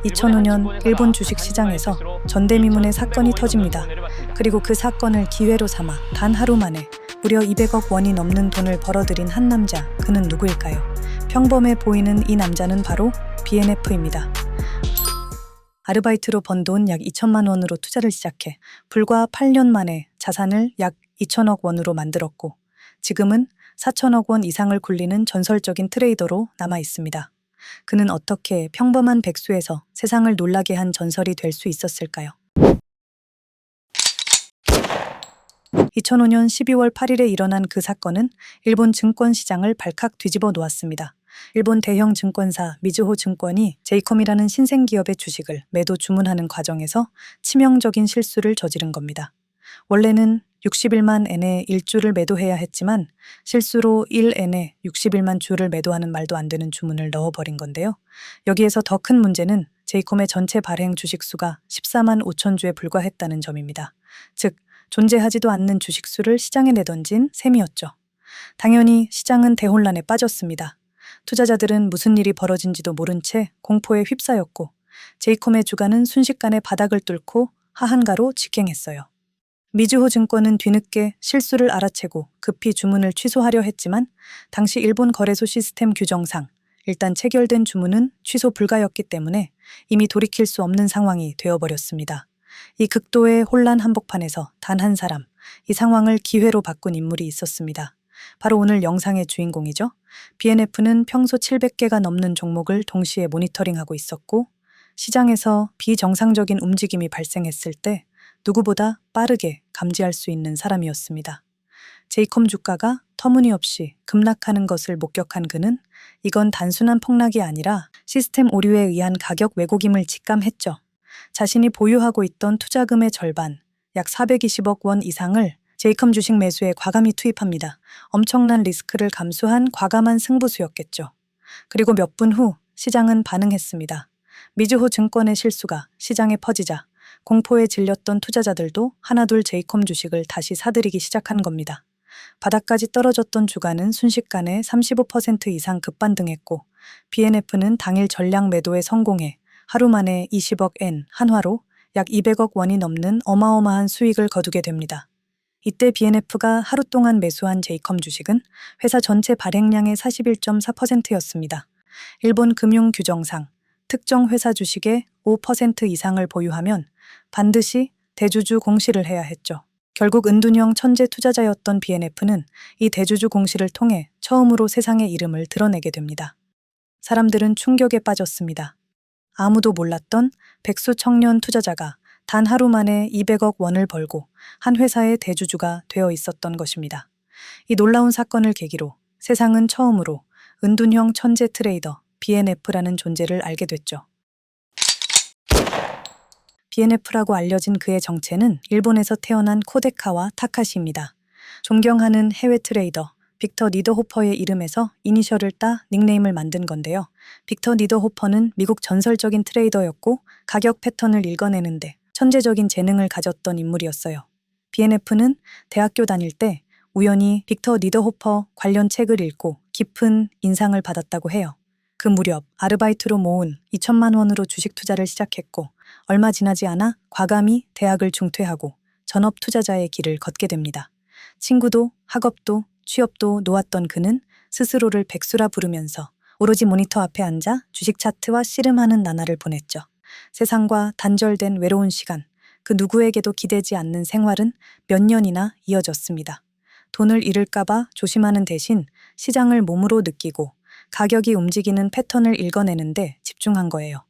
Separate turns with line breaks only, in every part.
2005년 일본 주식시장에서 전대미문의 사건이 터집니다. 그리고 그 사건을 기회로 삼아 단 하루 만에 무려 200억 원이 넘는 돈을 벌어들인 한 남자, 그는 누구일까요? 평범해 보이는 이 남자는 바로 BNF입니다. 아르바이트로 번 돈 약 2천만 원으로 투자를 시작해 불과 8년 만에 자산을 약 2천억 원으로 만들었고 지금은 4천억 원 이상을 굴리는 전설적인 트레이더로 남아 있습니다. 그는 어떻게 평범한 백수에서 세상을 놀라게 한 전설이 될 수 있었을까요? 2005년 12월 8일에 일어난 그 사건은 일본 증권 시장을 발칵 뒤집어 놓았습니다. 일본 대형 증권사 미즈호 증권이 제이컴이라는 신생기업의 주식을 매도 주문하는 과정에서 치명적인 실수를 저지른 겁니다. 원래는 60일만 엔에 1주를 매도해야 했지만 실수로 1엔에 60일만 주를 매도하는 말도 안 되는 주문을 넣어버린 건데요. 여기에서 더 큰 문제는 제이컴의 전체 발행 주식수가 14만 5천 주에 불과했다는 점입니다. 즉, 존재하지도 않는 주식수를 시장에 내던진 셈이었죠. 당연히 시장은 대혼란에 빠졌습니다. 투자자들은 무슨 일이 벌어진지도 모른 채 공포에 휩싸였고 제이컴의 주가는 순식간에 바닥을 뚫고 하한가로 직행했어요. 미즈호 증권은 뒤늦게 실수를 알아채고 급히 주문을 취소하려 했지만 당시 일본 거래소 시스템 규정상 일단 체결된 주문은 취소 불가였기 때문에 이미 돌이킬 수 없는 상황이 되어버렸습니다. 이 극도의 혼란 한복판에서 단 한 사람, 이 상황을 기회로 바꾼 인물이 있었습니다. 바로 오늘 영상의 주인공이죠. BNF는 평소 700개가 넘는 종목을 동시에 모니터링하고 있었고 시장에서 비정상적인 움직임이 발생했을 때 누구보다 빠르게 감지할 수 있는 사람이었습니다. 제이컴 주가가 터무니없이 급락하는 것을 목격한 그는 이건 단순한 폭락이 아니라 시스템 오류에 의한 가격 왜곡임을 직감했죠. 자신이 보유하고 있던 투자금의 절반, 약 420억 원 이상을 제이컴 주식 매수에 과감히 투입합니다. 엄청난 리스크를 감수한 과감한 승부수였겠죠. 그리고 몇 분 후 시장은 반응했습니다. 미즈호 증권의 실수가 시장에 퍼지자 공포에 질렸던 투자자들도 하나둘 제이컴 주식을 다시 사들이기 시작한 겁니다. 바닥까지 떨어졌던 주가는 순식간에 35% 이상 급반등했고 BNF는 당일 전량 매도에 성공해 하루 만에 20억 엔 한화로 약 200억 원이 넘는 어마어마한 수익을 거두게 됩니다. 이때 BNF가 하루 동안 매수한 제이컴 주식은 회사 전체 발행량의 41.4%였습니다. 일본 금융 규정상 특정 회사 주식의 5% 이상을 보유하면 반드시 대주주 공시를 해야 했죠. 결국 은둔형 천재 투자자였던 BNF는 이 대주주 공시를 통해 처음으로 세상의 이름을 드러내게 됩니다. 사람들은 충격에 빠졌습니다. 아무도 몰랐던 백수 청년 투자자가 단 하루 만에 200억 원을 벌고 한 회사의 대주주가 되어 있었던 것입니다. 이 놀라운 사건을 계기로 세상은 처음으로 은둔형 천재 트레이더 BNF라는 존재를 알게 됐죠. BNF라고 알려진 그의 정체는 일본에서 태어난 코데카와 타카시입니다. 존경하는 해외 트레이더 빅터 니더호퍼의 이름에서 이니셜을 따 닉네임을 만든 건데요. 빅터 니더호퍼는 미국 전설적인 트레이더였고 가격 패턴을 읽어내는데 천재적인 재능을 가졌던 인물이었어요. BNF는 대학교 다닐 때 우연히 빅터 니더호퍼 관련 책을 읽고 깊은 인상을 받았다고 해요. 그 무렵 아르바이트로 모은 2천만 원으로 주식 투자를 시작했고 얼마 지나지 않아 과감히 대학을 중퇴하고 전업 투자자의 길을 걷게 됩니다. 친구도 학업도 취업도 놓았던 그는 스스로를 백수라 부르면서 오로지 모니터 앞에 앉아 주식 차트와 씨름하는 나날을 보냈죠. 세상과 단절된 외로운 시간, 그 누구에게도 기대지 않는 생활은 몇 년이나 이어졌습니다. 돈을 잃을까봐 조심하는 대신 시장을 몸으로 느끼고 가격이 움직이는 패턴을 읽어내는데 집중한 거예요.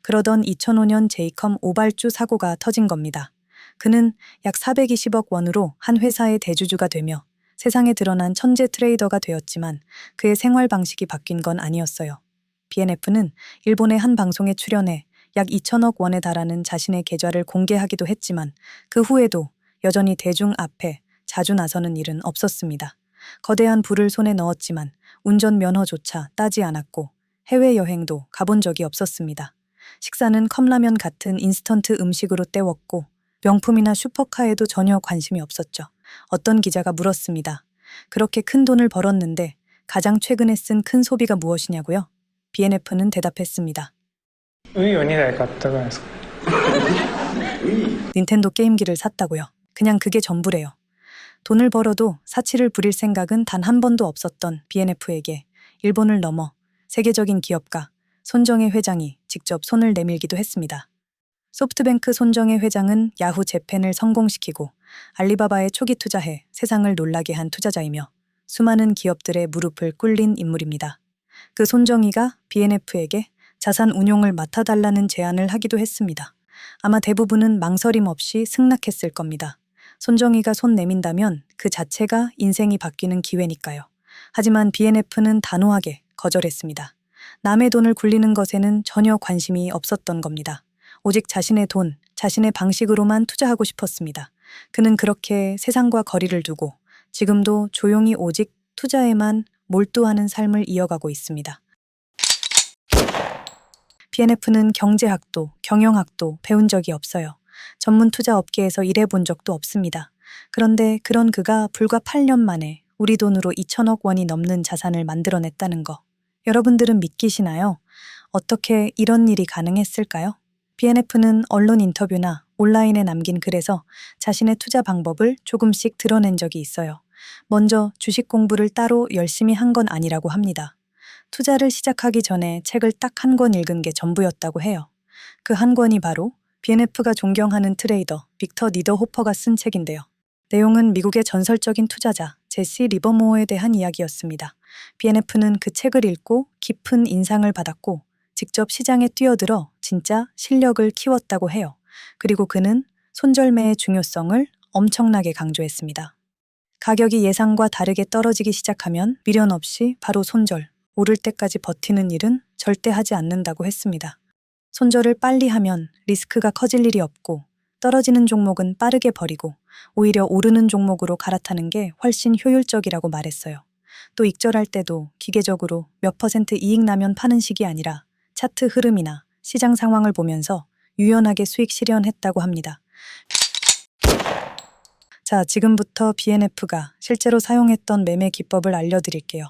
그러던 2005년 제이컴 오발주 사고가 터진 겁니다. 그는 약 420억 원으로 한 회사의 대주주가 되며 세상에 드러난 천재 트레이더가 되었지만 그의 생활 방식이 바뀐 건 아니었어요. BNF는 일본의 한 방송에 출연해 약 2천억 원에 달하는 자신의 계좌를 공개하기도 했지만 그 후에도 여전히 대중 앞에 자주 나서는 일은 없었습니다. 거대한 부를 손에 넣었지만 운전면허조차 따지 않았고 해외여행도 가본 적이 없었습니다. 식사는 컵라면 같은 인스턴트 음식으로 때웠고 명품이나 슈퍼카에도 전혀 관심이 없었죠. 어떤 기자가 물었습니다. 그렇게 큰 돈을 벌었는데 가장 최근에 쓴 큰 소비가 무엇이냐고요? BNF는 대답했습니다.
ウィを2台買ったぐらいですか。
닌텐도 게임기를 샀다고요. 그냥 그게 전부래요. 돈을 벌어도 사치를 부릴 생각은 단 한 번도 없었던 BNF에게 일본을 넘어 세계적인 기업가 손정혜 회장이 직접 손을 내밀기도 했습니다. 소프트뱅크 손정혜 회장은 야후 재팬을 성공시키고 알리바바에 초기 투자해 세상을 놀라게 한 투자자이며 수많은 기업들의 무릎을 꿇린 인물입니다. 그 손정희가 BNF에게 자산 운용을 맡아달라는 제안을 하기도 했습니다. 아마 대부분은 망설임 없이 승낙했을 겁니다. 손정희가 손 내민다면 그 자체가 인생이 바뀌는 기회니까요. 하지만 BNF는 단호하게 거절했습니다. 남의 돈을 굴리는 것에는 전혀 관심이 없었던 겁니다. 오직 자신의 돈, 자신의 방식으로만 투자하고 싶었습니다. 그는 그렇게 세상과 거리를 두고 지금도 조용히 오직 투자에만 몰두하는 삶을 이어가고 있습니다. BNF는 경제학도, 경영학도 배운 적이 없어요. 전문 투자 업계에서 일해본 적도 없습니다. 그런데 그런 그가 불과 8년 만에 우리 돈으로 2천억 원이 넘는 자산을 만들어냈다는 거. 여러분들은 믿기시나요? 어떻게 이런 일이 가능했을까요? BNF는 언론 인터뷰나 온라인에 남긴 글에서 자신의 투자 방법을 조금씩 드러낸 적이 있어요. 먼저 주식 공부를 따로 열심히 한 건 아니라고 합니다. 투자를 시작하기 전에 책을 딱 한 권 읽은 게 전부였다고 해요. 그 한 권이 바로 BNF가 존경하는 트레이더 빅터 니더호퍼가 쓴 책인데요. 내용은 미국의 전설적인 투자자 제시 리버모어에 대한 이야기였습니다. BNF는 그 책을 읽고 깊은 인상을 받았고 직접 시장에 뛰어들어 진짜 실력을 키웠다고 해요. 그리고 그는 손절매의 중요성을 엄청나게 강조했습니다. 가격이 예상과 다르게 떨어지기 시작하면 미련 없이 바로 손절, 오를 때까지 버티는 일은 절대 하지 않는다고 했습니다. 손절을 빨리 하면 리스크가 커질 일이 없고 떨어지는 종목은 빠르게 버리고 오히려 오르는 종목으로 갈아타는 게 훨씬 효율적이라고 말했어요. 또 익절할 때도 기계적으로 몇 퍼센트 이익 나면 파는 식이 아니라 차트 흐름이나 시장 상황을 보면서 유연하게 수익 실현했다고 합니다. 자, 지금부터 BNF가 실제로 사용했던 매매 기법을 알려드릴게요.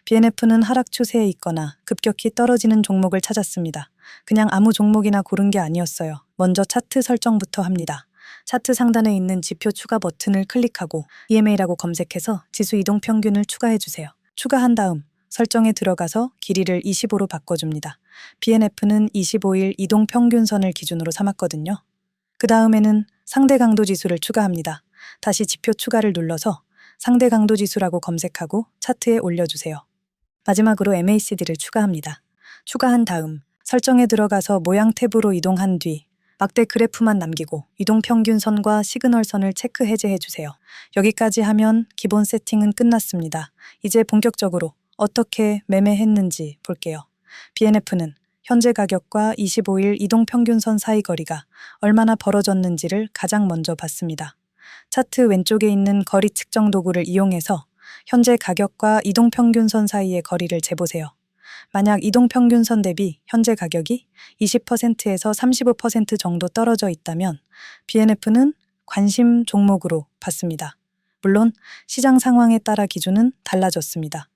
BNF는 하락 추세에 있거나 급격히 떨어지는 종목을 찾았습니다. 그냥 아무 종목이나 고른 게 아니었어요. 먼저 차트 설정부터 합니다. 차트 상단에 있는 지표 추가 버튼을 클릭하고 EMA라고 검색해서 지수 이동 평균을 추가해주세요. 추가한 다음 설정에 들어가서 길이를 25로 바꿔줍니다. BNF는 25일 이동 평균선을 기준으로 삼았거든요. 그 다음에는 상대 강도 지수를 추가합니다. 다시 지표 추가를 눌러서 상대 강도 지수라고 검색하고 차트에 올려주세요. 마지막으로 MACD를 추가합니다. 추가한 다음 설정에 들어가서 모양 탭으로 이동한 뒤 막대 그래프만 남기고 이동평균선과 시그널선을 체크 해제해주세요. 여기까지 하면 기본 세팅은 끝났습니다. 이제 본격적으로 어떻게 매매했는지 볼게요. BNF는 현재 가격과 25일 이동평균선 사이 거리가 얼마나 벌어졌는지를 가장 먼저 봤습니다. 차트 왼쪽에 있는 거리 측정 도구를 이용해서 현재 가격과 이동평균선 사이의 거리를 재보세요. 만약 이동평균선 대비 현재 가격이 20%에서 35% 정도 떨어져 있다면 BNF는 관심 종목으로 봤습니다. 물론 시장 상황에 따라 기준은 달라졌습니다.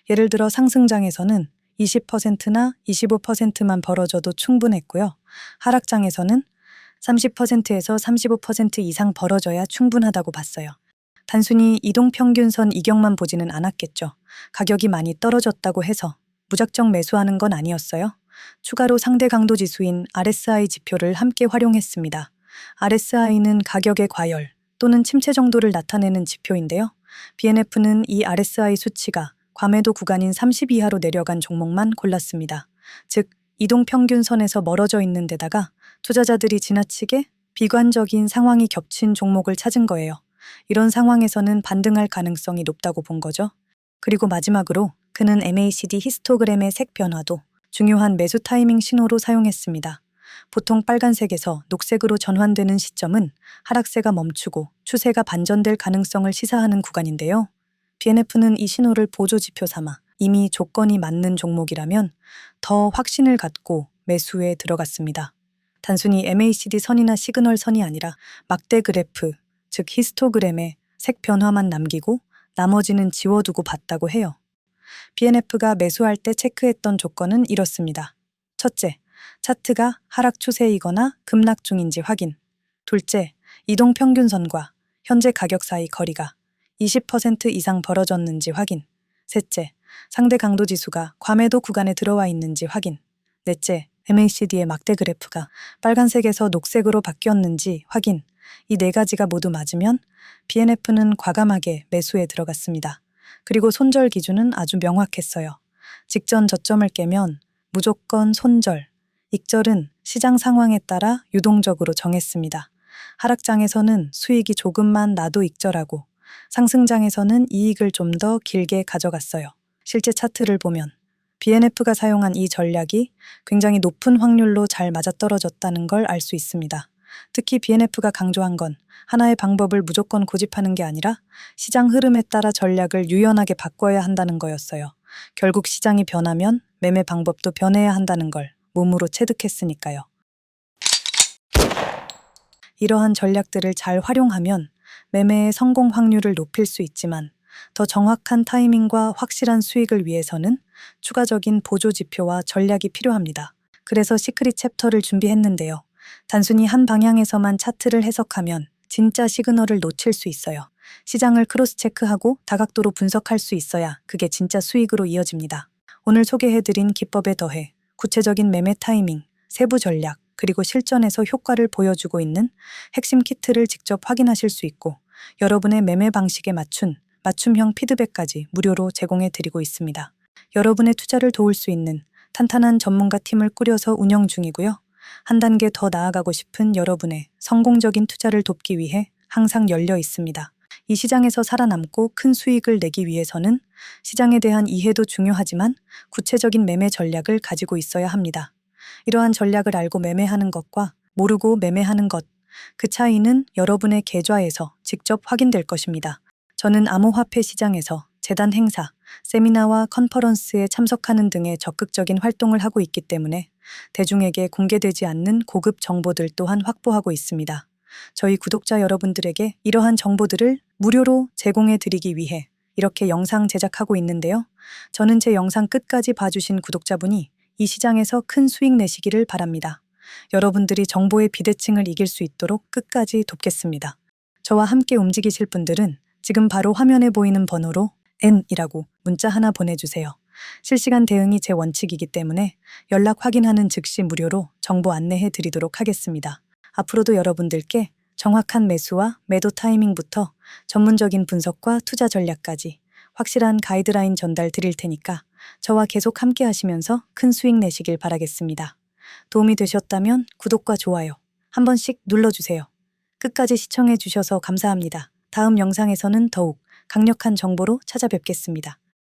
예를 들어 상승장에서는 20%나 25%만 벌어져도 충분했고요. 하락장에서는 30%에서 35% 이상 벌어져야 충분하다고 봤어요. 단순히 이동평균선 이격만 보지는 않았겠죠. 가격이 많이 떨어졌다고 해서 무작정 매수하는 건 아니었어요. 추가로 상대 강도 지수인 RSI 지표를 함께 활용했습니다. RSI는 가격의 과열 또는 침체 정도를 나타내는 지표인데요. BNF는 이 RSI 수치가 과매도 구간인 30 이하로 내려간 종목만 골랐습니다. 즉, 이동평균선에서 멀어져 있는 데다가 투자자들이 지나치게 비관적인 상황이 겹친 종목을 찾은 거예요. 이런 상황에서는 반등할 가능성이 높다고 본 거죠. 그리고 마지막으로 그는 MACD 히스토그램의 색 변화도 중요한 매수 타이밍 신호로 사용했습니다. 보통 빨간색에서 녹색으로 전환되는 시점은 하락세가 멈추고 추세가 반전될 가능성을 시사하는 구간인데요. BNF는 이 신호를 보조지표 삼아 이미 조건이 맞는 종목이라면 더 확신을 갖고 매수에 들어갔습니다. 단순히 MACD 선이나 시그널 선이 아니라 막대 그래프, 즉 히스토그램에 색 변화만 남기고 나머지는 지워두고 봤다고 해요. BNF가 매수할 때 체크했던 조건은 이렇습니다. 첫째, 차트가 하락 추세이거나 급락 중인지 확인. 둘째, 이동 평균선과 현재 가격 사이 거리가 20% 이상 벌어졌는지 확인. 셋째, 상대 강도 지수가 과매도 구간에 들어와 있는지 확인. 넷째, MACD의 막대 그래프가 빨간색에서 녹색으로 바뀌었는지 확인. 이 네 가지가 모두 맞으면 BNF는 과감하게 매수에 들어갔습니다. 그리고 손절 기준은 아주 명확했어요. 직전 저점을 깨면 무조건 손절, 익절은 시장 상황에 따라 유동적으로 정했습니다. 하락장에서는 수익이 조금만 나도 익절하고 상승장에서는 이익을 좀 더 길게 가져갔어요. 실제 차트를 보면 BNF가 사용한 이 전략이 굉장히 높은 확률로 잘 맞아떨어졌다는 걸 알 수 있습니다. 특히 BNF가 강조한 건 하나의 방법을 무조건 고집하는 게 아니라 시장 흐름에 따라 전략을 유연하게 바꿔야 한다는 거였어요. 결국 시장이 변하면 매매 방법도 변해야 한다는 걸 몸으로 체득했으니까요. 이러한 전략들을 잘 활용하면 매매의 성공 확률을 높일 수 있지만 더 정확한 타이밍과 확실한 수익을 위해서는 추가적인 보조 지표와 전략이 필요합니다. 그래서 시크릿 챕터를 준비했는데요. 단순히 한 방향에서만 차트를 해석하면 진짜 시그널을 놓칠 수 있어요. 시장을 크로스 체크하고 다각도로 분석할 수 있어야 그게 진짜 수익으로 이어집니다. 오늘 소개해드린 기법에 더해 구체적인 매매 타이밍, 세부 전략, 그리고 실전에서 효과를 보여주고 있는 핵심 키트를 직접 확인하실 수 있고 여러분의 매매 방식에 맞춘 맞춤형 피드백까지 무료로 제공해 드리고 있습니다. 여러분의 투자를 도울 수 있는 탄탄한 전문가 팀을 꾸려서 운영 중이고요. 한 단계 더 나아가고 싶은 여러분의 성공적인 투자를 돕기 위해 항상 열려 있습니다. 이 시장에서 살아남고 큰 수익을 내기 위해서는 시장에 대한 이해도 중요하지만 구체적인 매매 전략을 가지고 있어야 합니다. 이러한 전략을 알고 매매하는 것과 모르고 매매하는 것, 그 차이는 여러분의 계좌에서 직접 확인될 것입니다. 저는 암호화폐 시장에서 재단 행사, 세미나와 컨퍼런스에 참석하는 등의 적극적인 활동을 하고 있기 때문에 대중에게 공개되지 않는 고급 정보들 또한 확보하고 있습니다. 저희 구독자 여러분들에게 이러한 정보들을 무료로 제공해 드리기 위해 이렇게 영상 제작하고 있는데요. 저는 제 영상 끝까지 봐주신 구독자분이 이 시장에서 큰 수익 내시기를 바랍니다. 여러분들이 정보의 비대칭을 이길 수 있도록 끝까지 돕겠습니다. 저와 함께 움직이실 분들은 지금 바로 화면에 보이는 번호로 N이라고 문자 하나 보내주세요. 실시간 대응이 제 원칙이기 때문에 연락 확인하는 즉시 무료로 정보 안내해 드리도록 하겠습니다. 앞으로도 여러분들께 정확한 매수와 매도 타이밍부터 전문적인 분석과 투자 전략까지 확실한 가이드라인 전달 드릴 테니까 저와 계속 함께 하시면서 큰 수익 내시길 바라겠습니다. 도움이 되셨다면 구독과 좋아요 한 번씩 눌러주세요. 끝까지 시청해 주셔서 감사합니다. 다음 영상에서는 더욱 강력한 정보로 찾아뵙겠습니다.